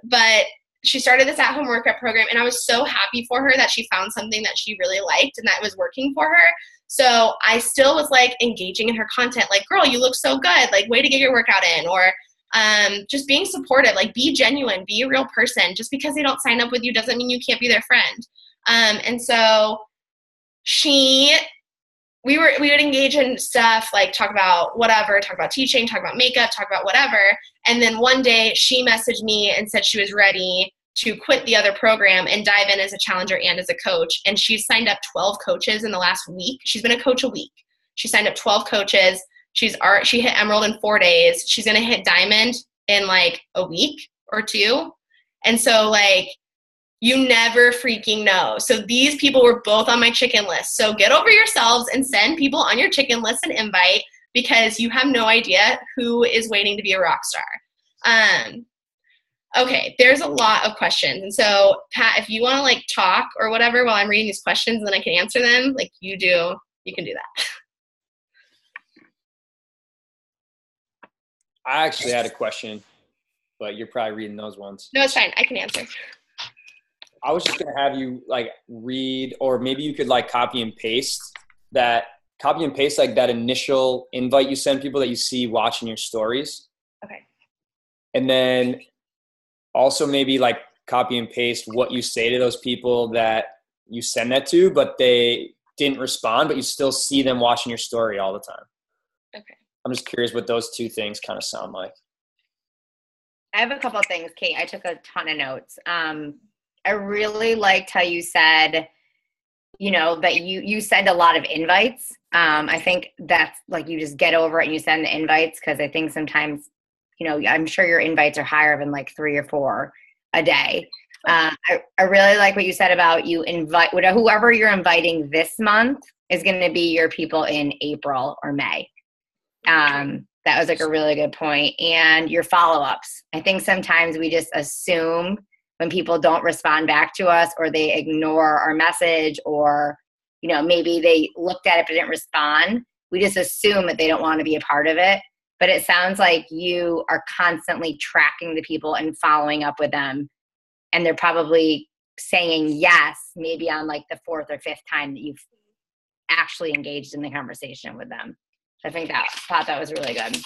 But she started this at-home workout program, and I was so happy for her that she found something that she really liked and that was working for her. So I still was like engaging in her content, like, girl, you look so good, like, way to get your workout in, or just being supportive, like, be genuine, be a real person. Just because they don't sign up with you doesn't mean you can't be their friend. And so we would engage in stuff, like talk about whatever, talk about teaching, talk about makeup, talk about whatever. And then one day she messaged me and said she was ready to quit the other program and dive in as a challenger and as a coach. And she's signed up 12 coaches in the last week. She's been a coach a week. She signed up 12 coaches. She hit Emerald in 4 days. She's going to hit Diamond in like a week or two. And so like, you never freaking know. So these people were both on my chicken list. So get over yourselves and send people on your chicken list an invite, because you have no idea who is waiting to be a rock star. Okay, there's a lot of questions. And so, Pat, if you want to like talk or whatever while I'm reading these questions and then I can answer them, like you can do that. I actually had a question, but you're probably reading those ones. No, it's fine. I can answer. I was just going to have you like read, or maybe you could like copy and paste like that initial invite you send people that you see watching your stories. Okay. And then also maybe like copy and paste what you say to those people that you send that to, but they didn't respond, but you still see them watching your story all the time. Okay. I'm just curious what those two things kind of sound like. I have a couple of things, Kate. I took a ton of notes. I really liked how you said, that you send a lot of invites. I think that's like, you just get over it and you send the invites, because I think sometimes, I'm sure your invites are higher than like 3 or 4 a day. I really like what you said about you invite whoever you're inviting this month is going to be your people in April or May. That was like a really good point. And your follow-ups. I think sometimes we just assume when people don't respond back to us, or they ignore our message, or, maybe they looked at it but didn't respond, we just assume that they don't want to be a part of it. But it sounds like you are constantly tracking the people and following up with them. And they're probably saying yes, maybe on like the 4th or 5th time that you've actually engaged in the conversation with them. I thought that was really good.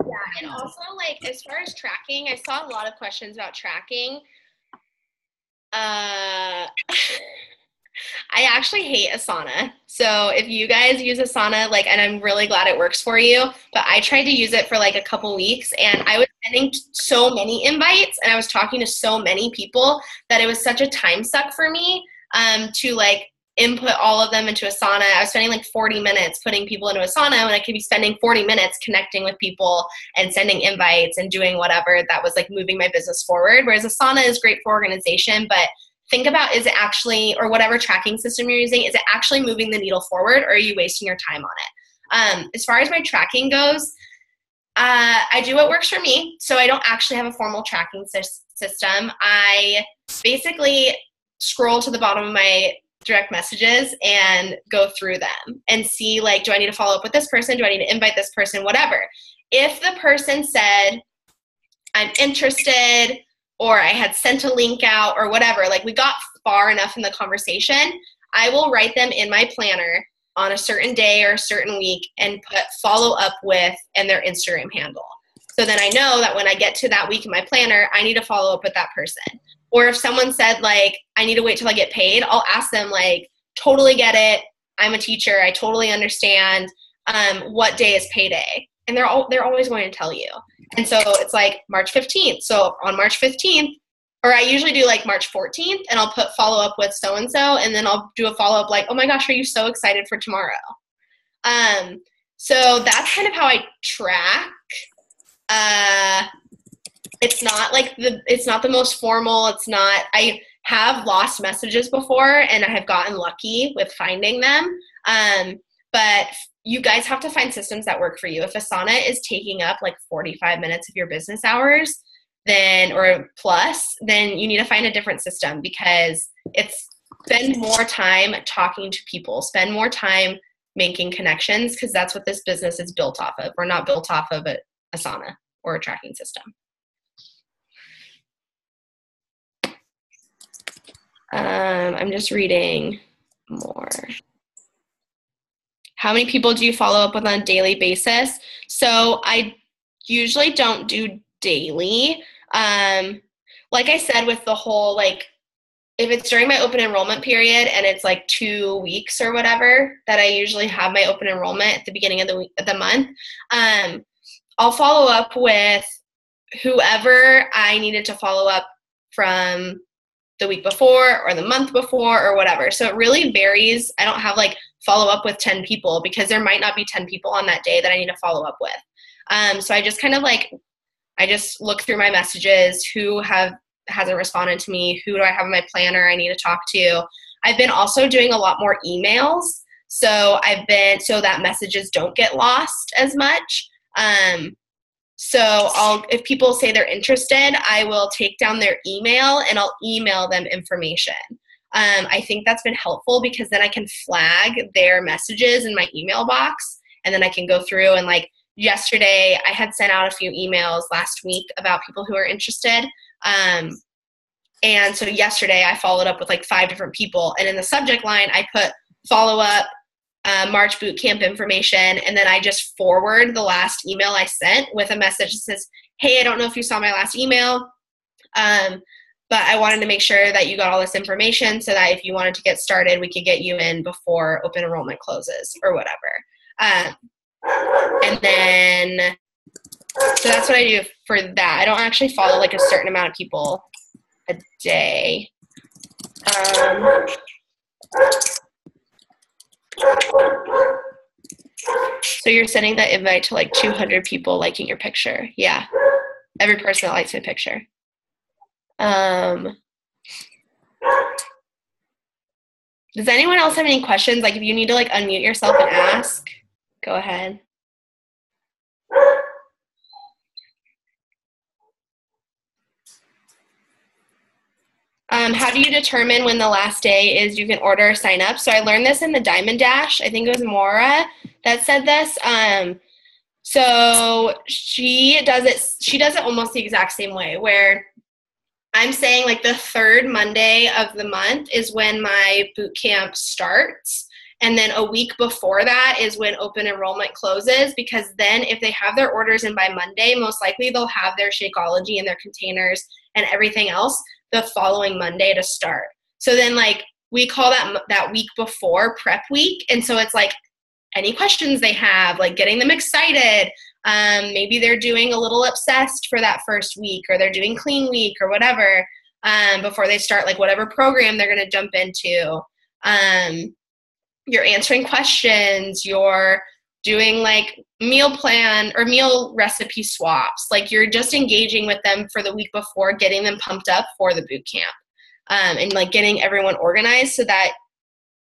Yeah, and also like as far as tracking, I saw a lot of questions about tracking. I actually hate Asana. So if you guys use Asana, like, and I'm really glad it works for you, but I tried to use it for like a couple weeks, and I was sending so many invites and I was talking to so many people that it was such a time suck for me to like input all of them into Asana. I was spending like 40 minutes putting people into Asana when I could be spending 40 minutes connecting with people and sending invites and doing whatever that was like moving my business forward. Whereas Asana is great for organization, but think about, is it actually, or whatever tracking system you're using, is it actually moving the needle forward, or are you wasting your time on it? As far as my tracking goes, I do what works for me. So I don't actually have a formal tracking system. I basically scroll to the bottom of my direct messages and go through them and see, like, do I need to follow up with this person? Do I need to invite this person? Whatever. If the person said, I'm interested, or I had sent a link out or whatever, like we got far enough in the conversation, I will write them in my planner on a certain day or a certain week and put follow up with and their Instagram handle. So then I know that when I get to that week in my planner, I need to follow up with that person. Or if someone said, like, I need to wait till I get paid, I'll ask them, like, totally get it. I'm a teacher. I totally understand. What day is payday? And they're always going to tell you. And so it's like March 15th. So on March 15th, or I usually do like March 14th, and I'll put follow up with so-and-so, and then I'll do a follow up like, oh my gosh, are you so excited for tomorrow? So that's kind of how I track. It's not like it's not the most formal. I have lost messages before and I have gotten lucky with finding them. But you guys have to find systems that work for you. If Asana is taking up like 45 minutes of your business hours, then, or plus, then you need to find a different system, because spend more time talking to people, spend more time making connections, because that's what this business is built off of. We're not built off of a Asana or a tracking system. I'm just reading more. How many people do you follow up with on a daily basis? So I usually don't do daily. Like I said, with the whole, like, if it's during my open enrollment period and it's like 2 weeks or whatever that I usually have my open enrollment at the beginning of the month, I'll follow up with whoever I needed to follow up from the week before or the month before or whatever. So it really varies. I don't have like follow up with 10 people because there might not be 10 people on that day that I need to follow up with. So I just kind of like, I just look through my messages, who hasn't responded to me, who do I have in my planner I need to talk to. I've been also doing a lot more emails. So that messages don't get lost as much. So if people say they're interested, I will take down their email and I'll email them information. I think that's been helpful because then I can flag their messages in my email box, and then I can go through and, like, yesterday I had sent out a few emails last week about people who are interested. And so yesterday I followed up with like 5 different people, and in the subject line I put follow up, March boot camp information, and then I just forward the last email I sent with a message that says, hey, I don't know if you saw my last email, but I wanted to make sure that you got all this information so that if you wanted to get started, we could get you in before open enrollment closes or whatever. And then, so that's what I do for that. I don't actually follow like a certain amount of people a day. So you're sending that invite to like 200 people liking your picture. Yeah. Every person that likes my picture. Does anyone else have any questions? Like if you need to like unmute yourself and ask, go ahead. How do you determine when the last day is you can order or sign up? So I learned this in the Diamond Dash. I think it was Maura that said this. So she does it almost the exact same way, where I'm saying like the 3rd Monday of the month is when my boot camp starts. And then a week before that is when open enrollment closes, because then if they have their orders in by Monday, most likely they'll have their Shakeology and their containers and everything else the following Monday to start. So then like we call that week before prep week. And so it's like any questions they have, like getting them excited. Maybe they're doing a little obsessed for that first week, or they're doing clean week or whatever, before they start like whatever program they're going to jump into. You're answering questions, you're doing like meal plan or meal recipe swaps. Like you're just engaging with them for the week before, getting them pumped up for the boot camp, and like getting everyone organized so that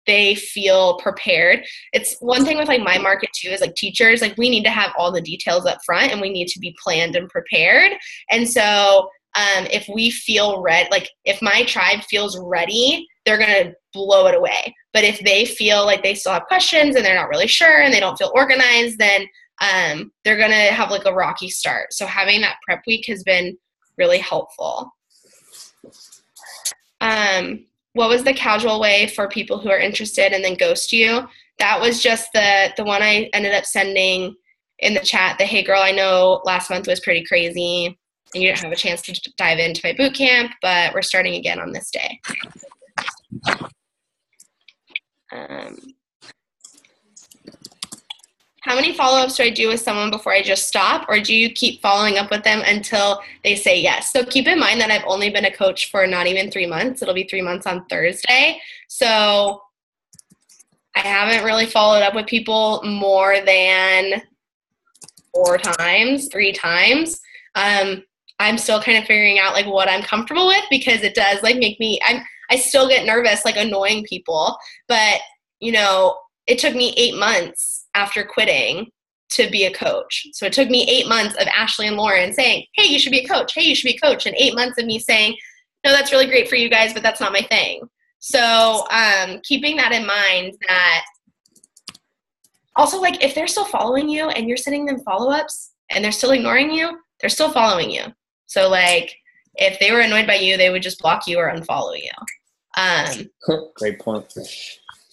they feel prepared. It's one thing with like my market too, is like teachers, like we need to have all the details up front and we need to be planned and prepared. And so if we feel ready, like if my tribe feels ready, they're going to blow it away. But if they feel like they still have questions and they're not really sure and they don't feel organized, then they're going to have like a rocky start. So having that prep week has been really helpful. What was the casual way for people who are interested and then ghost you? That was just the one I ended up sending in the chat, the hey girl, I know last month was pretty crazy and you didn't have a chance to dive into my boot camp, but we're starting again on this day. How many follow-ups do I do with someone before I just stop, or do you keep following up with them until they say yes? So keep in mind that I've only been a coach for not even 3 months. It'll be 3 months on Thursday. So I haven't really followed up with people more than 3 times. I'm still kind of figuring out like what I'm comfortable with, because it does like make me, I still get nervous, like annoying people, but you know, it took me 8 months after quitting to be a coach. So it took me 8 months of Ashley and Lauren saying, hey, you should be a coach. Hey, you should be a coach. And 8 months of me saying, no, that's really great for you guys, but that's not my thing. So keeping that in mind, that also, like, if they're still following you and you're sending them follow-ups and they're still ignoring you, they're still following you. So, like, if they were annoyed by you, they would just block you or unfollow you. Great point.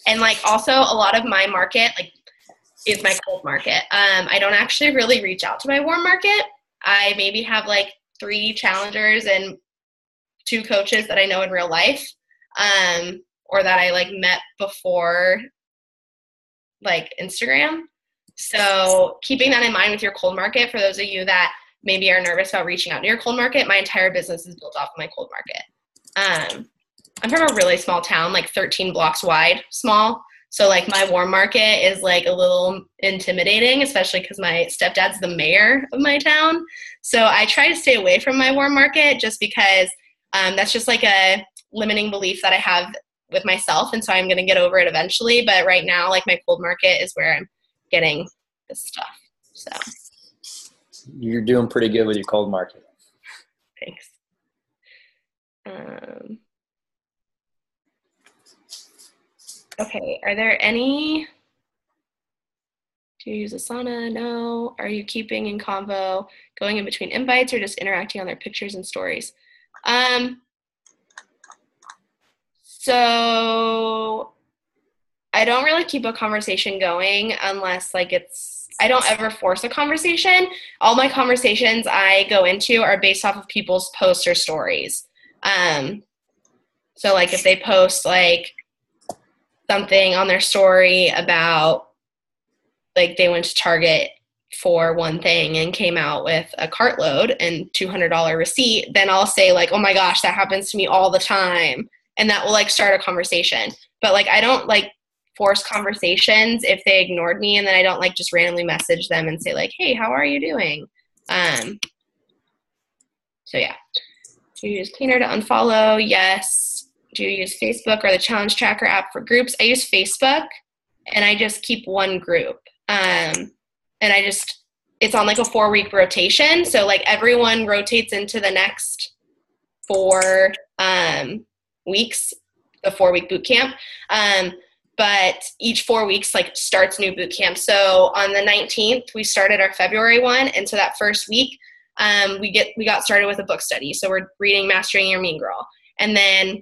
And, like, also a lot of my market, like, is my cold market. I don't actually really reach out to my warm market. I maybe have, like, 3 challengers and 2 coaches that I know in real life, or that I, like, met before, like, Instagram. So keeping that in mind with your cold market, for those of you that maybe are nervous about reaching out to your cold market, my entire business is built off of my cold market. I'm from a really small town, like 13 blocks wide, small. So, like, my warm market is, like, a little intimidating, especially because my stepdad's the mayor of my town. So I try to stay away from my warm market just because that's just, like, a limiting belief that I have with myself. And so I'm going to get over it eventually. But right now, like, my cold market is where I'm getting this stuff. So You're doing pretty good with your cold market. thanks. Okay, are there any, do you use Asana? No. Are you keeping in convo, going in between invites, or just interacting on their pictures and stories? So I don't really keep a conversation going unless, like, I don't ever force a conversation. All my conversations I go into are based off of people's posts or stories. So, like, if they post, like, something on their story about, like, they went to Target for one thing and came out with a cartload and $200 receipt, then I'll say, like, oh my gosh, that happens to me all the time. And that will, like, start a conversation. But, like, I don't, like, force conversations if they ignored me, and then I don't, like, just randomly message them and say, like, hey, how are you doing? So yeah. Do you use Cleaner to unfollow? Yes. Do you use Facebook or the Challenge Tracker app for groups? I use Facebook, and I just keep one group. And it's on, like, a 4-week rotation. So, like, everyone rotates into the next 4 weeks, the 4-week boot camp. But each 4 weeks, like, starts new boot camp. So on the 19th, we started our February one. And so that first week, we got started with a book study. So we're reading Mastering Your Mean Girl. And then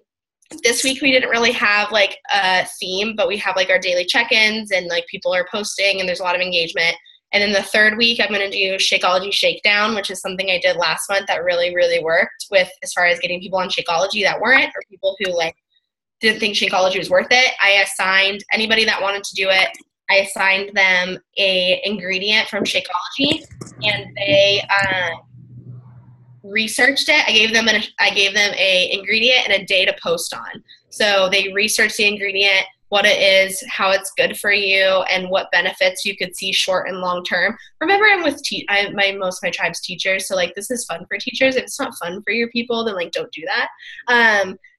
this week we didn't really have, like, a theme, but we have, like, our daily check-ins, and, like, people are posting and there's a lot of engagement. And then the 3rd week I'm going to do Shakeology Shakedown, which is something I did last month that really, really worked with, as far as getting people on Shakeology that weren't, or people who, like, didn't think Shakeology was worth it. I assigned anybody that wanted to do it, I assigned them a ingredient from Shakeology, and they researched it. I gave them a ingredient and a day to post on. So they researched the ingredient, what it is, how it's good for you, and what benefits you could see short and long term. Remember, I'm with most of my tribe's teachers, so, like, this is fun for teachers. If it's not fun for your people, then, like, don't do that.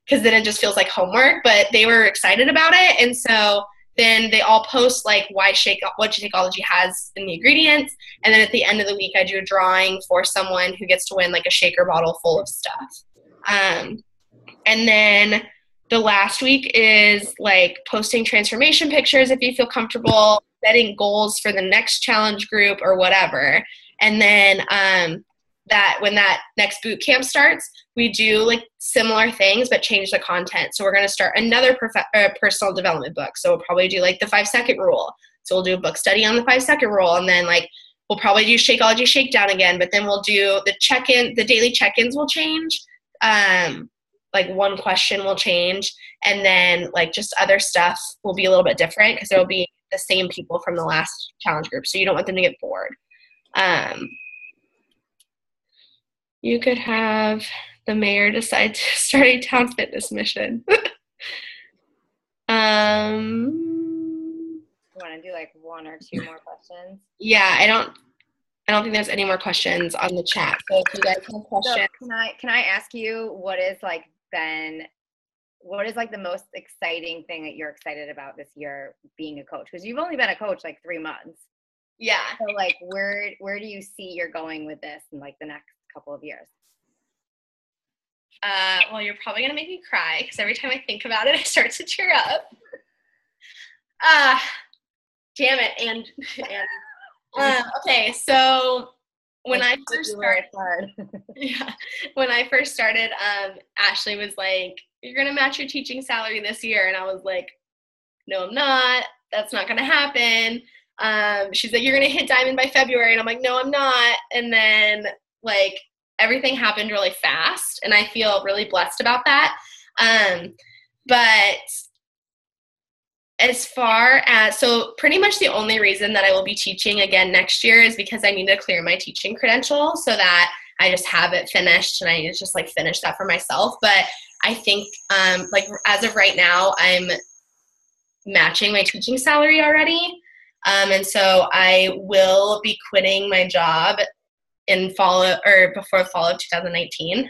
Because then it just feels like homework. But they were excited about it, and so then they all post, like, what Shakeology has in the ingredients, and then at the end of the week I do a drawing for someone who gets to win, like, a shaker bottle full of stuff. And then the last week is, like, posting transformation pictures if you feel comfortable, setting goals for the next challenge group or whatever. And then that when that next boot camp starts, we do, like, similar things but change the content. So we're going to start another personal development book. So we'll probably do, like, the 5-second rule. So we'll do a book study on the 5-second rule, and then, like, we'll probably do Shakeology Shakedown again, but then we'll do the daily check-ins will change. Like, one question will change, and then, like, just other stuff will be a little bit different because there will be the same people from the last challenge group. So you don't want them to get bored. You could have the mayor decide to start a town fitness mission. You want to do, like, 1 or 2 more questions? Yeah, I don't think there's any more questions on the chat. So if you guys have questions. So can I ask you what is like the most exciting thing that you're excited about this year being a coach? Because you've only been a coach like 3 months. Yeah. So, like, where do you see you're going with this in, like, the next couple of years? Well, you're probably going to make me cry because every time I think about it, I start to tear up. Damn it. And okay, so when I first started, Ashley was like, you're going to match your teaching salary this year. And I was like, no, I'm not. That's not going to happen. She's like, you're going to hit diamond by February. And I'm like, no, I'm not. And then like everything happened really fast. And I feel really blessed about that. But as far as, so pretty much the only reason that I will be teaching again next year is because I need to clear my teaching credential so that I just have it finished and I need to just like finish that for myself. But I think like as of right now, I'm matching my teaching salary already. And so I will be quitting my job in before fall of 2019,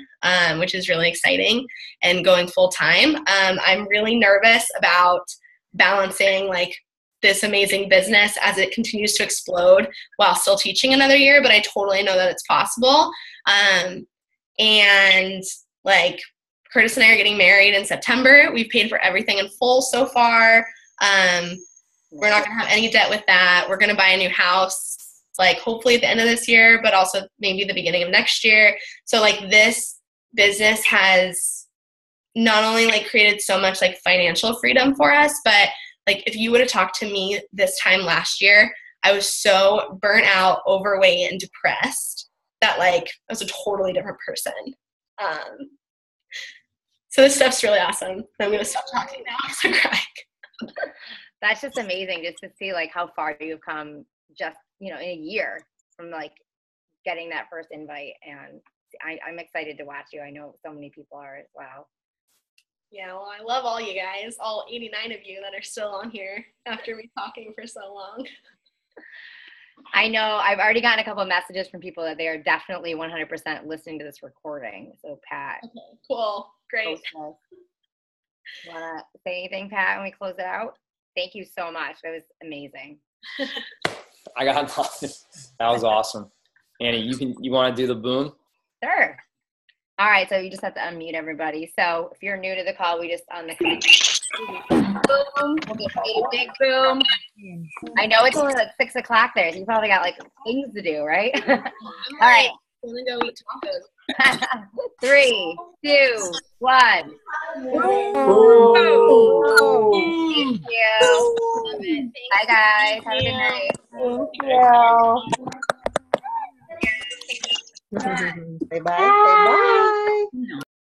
which is really exciting, and going full time. I'm really nervous about balancing like this amazing business as it continues to explode while still teaching another year, but I totally know that it's possible. And like Curtis and I are getting married in September. We've paid for everything in full so far. We're not going to have any debt with that. We're going to buy a new house, like hopefully at the end of this year, but also maybe the beginning of next year. So like this business has not only like created so much like financial freedom for us, but like if you would have talked to me this time last year, I was so burnt out, overweight, and depressed that like I was a totally different person. So this stuff's really awesome. I'm going to stop talking now because I'm crying. That's just amazing just to see like how far you've come just, in a year from like getting that first invite. And I'm excited to watch you. I know so many people are as well. Yeah, well, I love all you guys, all 89 of you that are still on here after me talking for so long. I know I've already gotten a couple of messages from people that they are definitely 100% listening to this recording. So Pat. Okay, cool. Great. Want to say anything, Pat, when we close it out? Thank you so much. That was amazing. I got nothing. That was awesome. Annie, you want to do the boom? Sure. All right, so you just have to unmute everybody. So if you're new to the call, we just on the boom. We'll get a big boom. I know it's only like 6 o'clock there, so you probably got like things to do, right? All right. I'm gonna go eat tacos. 3, 2, 1. Thank you. Bye, guys. Have a good night. Thank you. Bye bye. Bye bye.